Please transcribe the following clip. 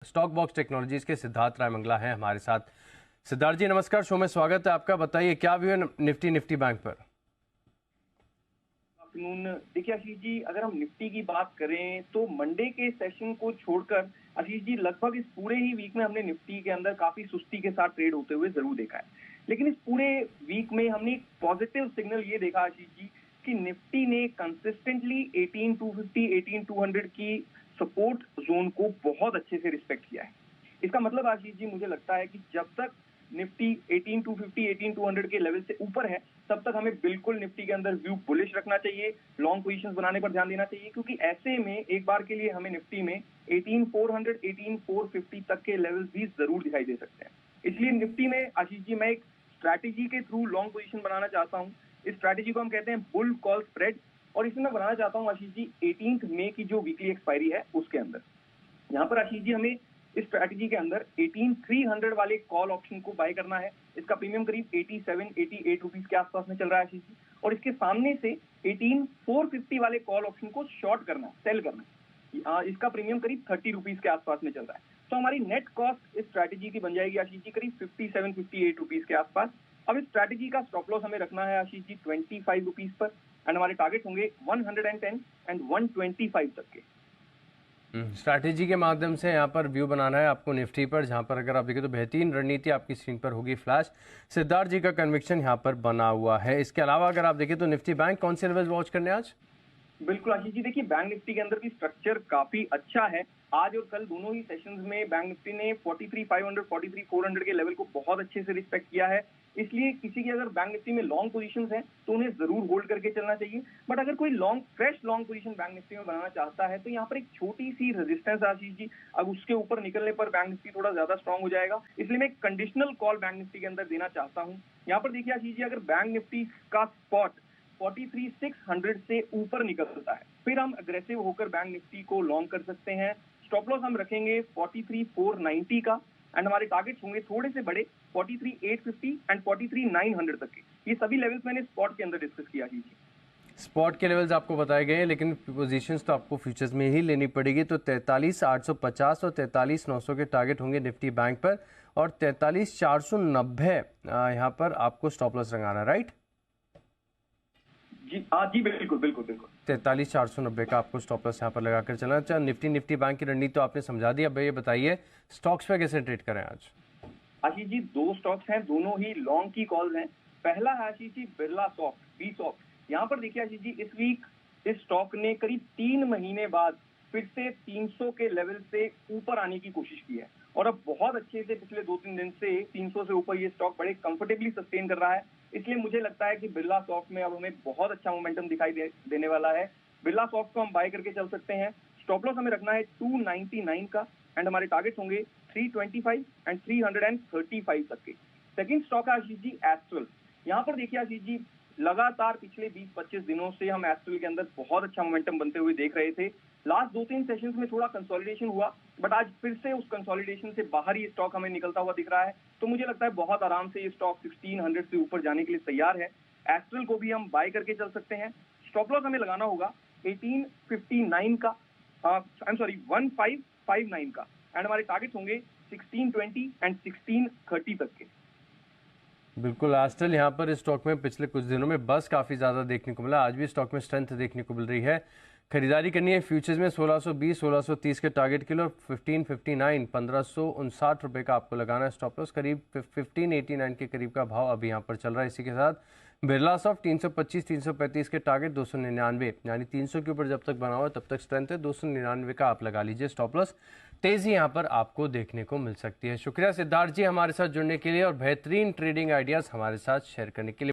Stock box technologies के सिद्धार्थ राय मंगला हैं हमारे साथ। सिद्धार्थ जी नमस्कार, शो में स्वागत है आपका। बताइए क्या व्यू है निफ्टी बैंक पर? आफ्टरनून। देखिए आशीष जी, अगर हम निफ्टी की बात करें तो मंडे के सेशन को छोड़कर आशीष जी लगभग इस पूरे ही वीक में हमने निफ्टी के अंदर काफी सुस्ती के साथ ट्रेड होते हुए जरूर देखा है। लेकिन इस पूरे वीक में हमने एक पॉजिटिव सिग्नल ये देखा आशीष जी कि निफ्टी ने कंसिस्टेंटली 18250 18200 की सपोर्ट जोन को बहुत अच्छे से रिस्पेक्ट किया है। इसका मतलब आशीष जी मुझे लगता है कि जब तक निफ्टी 18250 18200 के लेवल से ऊपर है तब तक हमें बिल्कुल निफ्टी के अंदर व्यू बुलिश रखना चाहिए, लॉन्ग पोजीशंस बनाने पर ध्यान देना चाहिए, क्योंकि ऐसे में एक बार के लिए हमें निफ्टी में 18400 18450 तक के लेवल्स भी जरूर दिखाई दे सकते हैं। इसलिए निफ्टी में आशीष जी मैं एक स्ट्रैटेजी के थ्रू लॉन्ग पोजीशन बनाना चाहता हूँ। इस स्ट्रैटेजी को हम कहते हैं बुल कॉल स्प्रेड, और इसमें मैं बनाना चाहता हूँ आशीष जी 18 मई की जो वीकली एक्सपायरी है उसके अंदर। यहाँ पर आशीष जी हमें इस स्ट्रैटेजी के अंदर 18300 वाले कॉल ऑप्शन को बाय करना है। इसका प्रीमियम करीब 87-88 रुपीज के आसपास में चल रहा है आशीष जी, और इसके सामने से 18450 वाले कॉल ऑप्शन को शॉर्ट करना है, सेल करना है। इसका प्रीमियम करीब 30 रुपीज के आसपास में चल रहा है। तो हमारी नेट कॉस्ट इस स्ट्रैटेजी की बन जाएगी आशीष जी करीब 57-58 रुपीज के आसपास। अब इस स्ट्रैटेजी का स्टॉप लॉस हमें रखना है Ashish ji 25 rupees per, and हमारे टारगेट होंगे 110 एंड 125 तक के। स्ट्रैटेजी के माध्यम से यहाँ पर व्यू बनाना है आपको निफ्टी पर, जहाँ पर अगर आप देखें तो बेहतरीन रणनीति आपकी स्क्रीन पर होगी फ्लैश। सिद्धार्थ जी का कन्विक्शन यहाँ पर बना हुआ है। इसके अलावा अगर आप देखें तो निफ्टी बैंक कौन से लेवल वॉच करने आज? बिल्कुल आशीष जी, देखिए बैंक निफ्टी के अंदर भी स्ट्रक्चर काफी अच्छा है। आज और कल दोनों ही सेशंस में बैंक निफ्टी ने 43500 43400 के लेवल को बहुत अच्छे से रिस्पेक्ट किया है। इसलिए किसी की अगर बैंक निफ्टी में लॉन्ग पोजीशंस हैं तो उन्हें जरूर होल्ड करके चलना चाहिए। बट अगर कोई fresh long position bank Nifty में बनाना चाहता है तो यहाँ पर एक छोटी सी रेजिस्टेंस आशीष जी, अब उसके ऊपर निकलने पर बैंक निफ्टी थोड़ा ज्यादा स्ट्रॉन्ग हो जाएगा। इसलिए मैं एक कंडीशनल कॉल बैंक निफ्टी के अंदर देना चाहता हूँ। यहाँ पर देखिए आशीष जी, अगर बैंक निफ्टी का स्पॉट 43600 से ऊपर निकलता है फिर हम अग्रेसिव होकर बैंक निफ्टी को लॉन्ग कर सकते हैं। स्टॉप लॉस हम रखेंगे 43490 का, एंड हमारे टारगेट्स होंगे थोड़े से बड़े 43850 एंड 43900 तक के। ये सभी लेवल्स मैंने स्पॉट के अंदर डिस्कस किया ही। स्पॉट के लेवल्स आपको बताए गए हैं, लेकिन पोजीशंस तो आपको फ्यूचर्स में ही लेनी पड़ेगी। तो 43850 और 43900 के टारगेट होंगे निफ्टी बैंक पर, और 43490 यहाँ पर आपको स्टॉप लॉस लगाना, राइट? जी बिल्कुल बिल्कुल बिल्कुल 43490 का आपको स्टॉप लॉस यहाँ पर लगाकर चलना। अच्छा, निफ्टी बैंक की रणनीति तो आपने समझा दी। अब ये बताइए स्टॉक्स पे कैसे ट्रेड करें आज? आशीष जी, दो स्टॉक्स हैं, दोनों ही लॉन्ग की कॉल्स हैं। पहला है Ashish ji Birla soft, B soft. यहाँ पर देखिए आशीष जी, इस वीक इस स्टॉक ने करीब 3 महीने बाद फिर से 300 के लेवल से ऊपर आने की कोशिश की है, और अब बहुत अच्छे से पिछले 2-3 दिन से 300 से ऊपर ये स्टॉक बड़े कंफर्टेबली सस्टेन कर रहा है। इसलिए मुझे लगता है कि बिरला सॉफ्ट में अब हमें बहुत अच्छा मोमेंटम दिखाई देने वाला है। बिरला सॉफ्ट को हम बाय करके चल सकते हैं। स्टॉप लॉस हमें रखना है 299 का, एंड हमारे टारगेट्स होंगे 325 एंड 335 तक के। सेकंड स्टॉक है आशीष जी एस्ट्रल। यहाँ पर देखिए आशीष जी, लगातार पिछले 20-25 दिनों से हम एस्ट्रल के अंदर बहुत अच्छा मोमेंटम बनते हुए देख रहे थे। लास्ट 2-3 सेशंस में थोड़ा कंसोलिडेशन हुआ, बट आज फिर से उस कंसोलिडेशन से बाहर ये स्टॉक हमें निकलता हुआ दिख रहा है। तो मुझे लगता है बहुत आराम से ये स्टॉक 1600 से ऊपर जाने के लिए तैयार है। एस्ट्रल को भी हम बाय करके चल सकते हैं। स्टॉप लॉस हमें लगाना होगा 1859 का, 1559 का, एंड हमारे टारगेट्स होंगे 1620 एंड 1630 तक के। बिल्कुल, एस्ट्रल यहाँ पर इस स्टॉक में पिछले कुछ दिनों में बस काफ़ी ज़्यादा देखने को मिला। आज भी स्टॉक में स्ट्रेंथ देखने को मिल रही है। खरीदारी करनी है फ्यूचर्स में 1620 1630 के टारगेट के लिए, और 1559 1559 रुपये का आपको लगाना है स्टॉप लॉस। करीब 1589 के करीब का भाव अभी यहाँ पर चल रहा है। इसी के साथ बिरला सॉफ्ट 325 335 के टारगेट 299, यानी 300 के ऊपर जब तक बना हुआ है तब तक स्ट्रेंथ है। 299 का आप लगा लीजिए स्टॉप लॉस। तेज़ी यहाँ पर आपको देखने को मिल सकती है। शुक्रिया सिद्धार्थ जी हमारे साथ जुड़ने के लिए और बेहतरीन ट्रेडिंग आइडियाज़ हमारे साथ शेयर करने के लिए।